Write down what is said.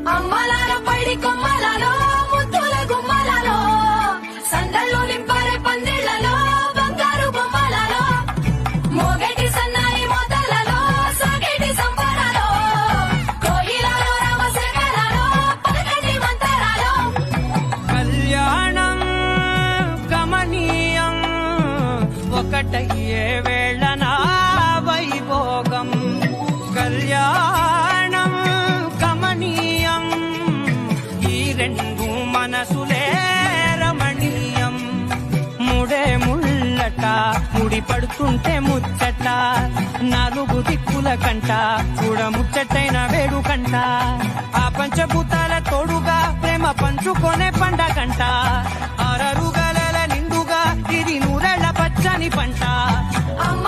అమ్మలార పడి కొమ్మలలో ముద్దుల గుమ్మలలో సందళ్ళు నింపరే పందిళ్లలో బంగారు బొమ్మలలో మోగటి సన్నాయి మోతలలో సాగేటి సంబరాలో కోయిలలో రామశేఖరాలో పలకటి మంతరాలో కళ్యాణం గమనీయం ఒకటయ్యే వేళనా వైభోగం కళ్యాణం గమనీయం ఈ రెండు మనసులే రమణీయం ముడే ముళ్ళట ముడి పడుతుంటే ముచ్చట నాలుగు దిక్కుల కంట చూడ ముచ్చటైన వేడుకంట ఆ పంచభూతాల తోడుగా ప్రేమ పంచుకొనే పండగంట ఆరరుగల నిండుగా ఇది నూరెళ్ళ పచ్చని పంట అమ్మ